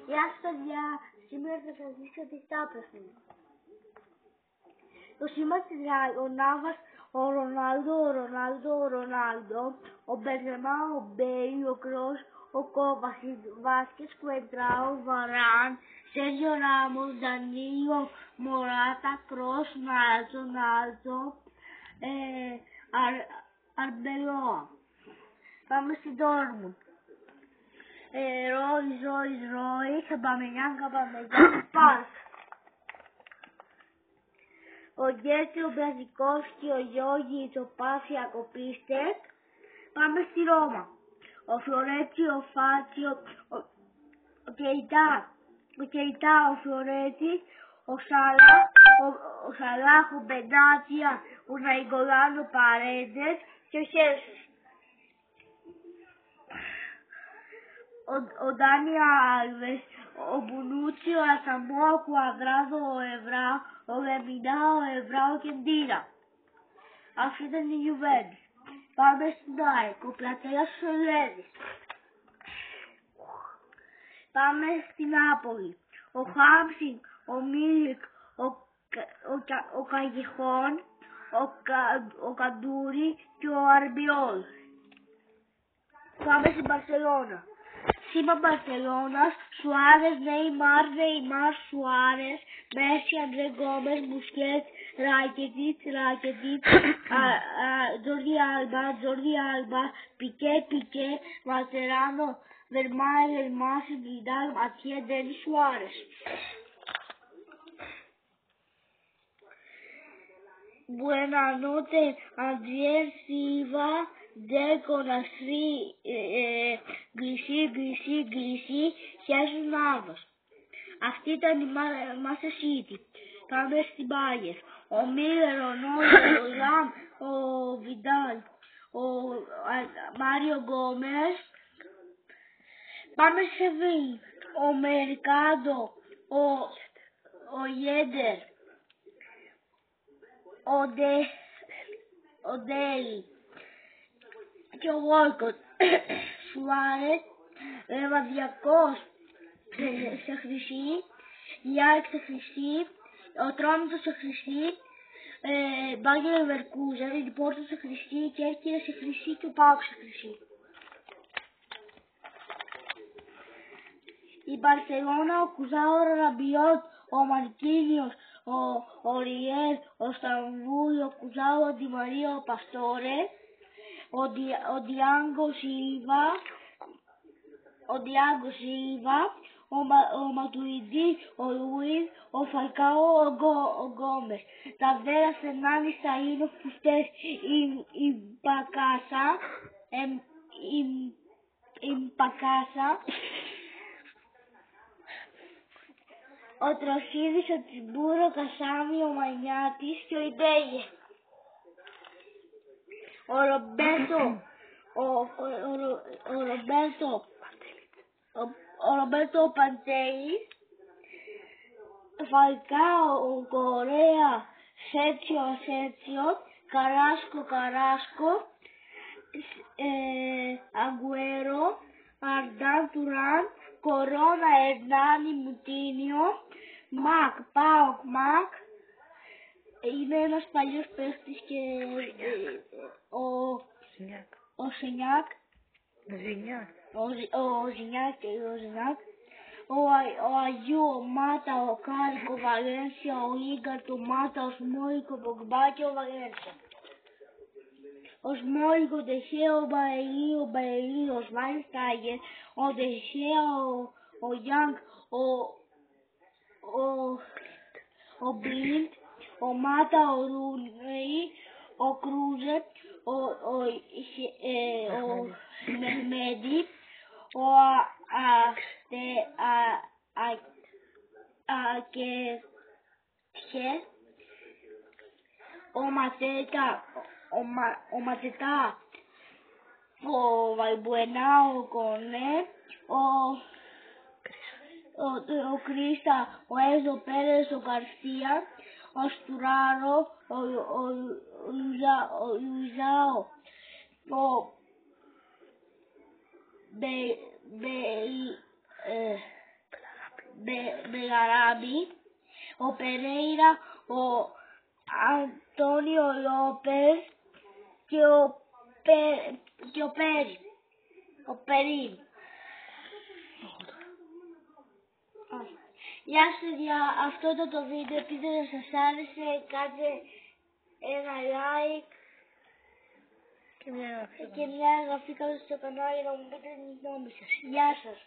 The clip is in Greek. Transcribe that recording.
Γεια σας παιδιά, σήμερα θα σας δείξω τι στάπρεσουν. Το σήμα της Νάβας, ο Ρονάλντο, ο Μπenzema, ο Μπέιλ, ο Κρός, ο Κόβασιτ, Βάσκες, Κουεντράο, Βαράν, Σέργιο Ράμος, Ντανίλο, Μωράτα, Κρός, Νάλτζο, Αρμπελόα. Πάμε στην Ντόρτμουντ. Ρόι, Καμπαμενιάν, Πάρκ. Ο Γκέτσι, ο Μπραζικόφσκι, ο Γιώργης, ο Πάφια, ο Πίστεκ. Πάμε στη Ρώμα. Ο Φλωρέτσι, ο Φάτσιο, ο Κεϊτά, ο Φλωρέτσι, ο Σαλάχ, ο Μπεντάτσια, ο Ναϊγκολάνο, ο Παρέντες και ο Χέσους. Ο Ντάνι Άλβες, ο Μπουνούτσι, ο Ασαμό, ο Κουαδράδο, ο Ευρά, ο Λεμινά, ο Ευρά, ο Κεντήρα. Αυτή ήταν η Γιουβέντους. Πάμε στην ΑΕΚ, ο Πλατέλας ο Σολέδης. Πάμε στην Νάπολη. Ο Χάμσινγκ, ο Μίλικ, ο Καγιχόν, ο Καντούρι και ο Αρμπιόλ. Πάμε στην Μπαρσελόνα. Σήμα Μπαρσελόνας, Σουάρες, Νεϊμάρ, Σουάρες, Μέση, Αντρέ Γκόμες, Μπουσκέτς, Ράκετιτς, Τζόρντι Άλμπα, Πικέ, Μαλτεράνο, Βερμάι, Βιντάλ, Ματιέ, Ντένις, Σουάρες. Buenanotte, Αντριέ Σίλβα, Ντέκο, Νασρί, Γκλισί, Χέσους Νάβας. Αυτή ήταν η Manchester City. Πάμε στην Bayern. Ο Μίλλερ, ο Νόιερ, ο Λαμ, ο Βιντάλ, ο Μάριο Γκόμες. Πάμε στη Σεβίλη. Ο Μερικάντο, ο Γέντερ, ο Ντέλη και ο Βόλκοτ. Σουάρες, Λεβαδιακός σε χρυσή, Γιάρκ σε χρυσή, ο Τρόμητος σε χρυσή, Μπάγερ Λεβερκούζεν, η Πόρτο σε χρυσή, Κέρκυρα σε χρυσή και ο Πάοκ σε χρυσή. Η Μπαρσελόνα, ο Κουζάο Ραμπιότ, ο Μαρκίνιος, ο Ριέλ, ο Σταμβούλ, ο Κουζάο, ο Ντιμαρία, ο Παστόρε, ο Ντιάγκο Σίλβα, ο Ματουιντή, ο Λουίς, ο Φαλκάο, ο Γκόμες. Ταβέρα, Φερνάνη, Σαΐνο, Φουστές, Ιμπακάσα, ο Τροσίδης, ο Τσιμπούρο, ο Κασάμι, ο Μανιάτης και ο Ιντέγε. Ο Ρομπέρτο Παντέλης, Φαλκάο, ο Κορέα, Σέτσιο, Καράσκο, Αγκουέρο, Αρντάν Τουράν, Κορώνα, Ερνάνι, Μουτίνιο, Πάοκ, είναι ένας παλιός παίχτης και ο Ζινιάκ, ο Αγιού, ο Μάτα, ο Κάρικ, ο Βαλένσια, ο Ίγκαρ, ο Μάτα, ο Σμόλικο, ο Πογκμπά και ο Βαλένσια. Ο Σμόλικο, ο Τεχέα, ο Μπαελί, ο Σβάινστάγερ, ο Τεχέα, ο Γιάνγκ, ο Μπλίντ, ο Μάτα, ο Ρούνεϊ, ο Κρούζε, ο Μεχμέντι, ο Ακέτχε, ο Ματετά, ο Βαλμπουενά, ο Κονέ, ο Κρίστα, ο Έζο Πέρες, ο Γκαρσία, ο Στουράρο, ο Λουιζάο, ο Μπεγαράμπη, ο Περέιρα, ο Αντώνιο Λόπες και ο Περίν. Γεια σας παιδιά, αυτό ήταν το βίντεο, ελπίζω να σας άρεσε, κάντε ένα like και μια εγγραφή κάτω στο κανάλι να μου πείτε τη γνώμη σας. Γεια σας.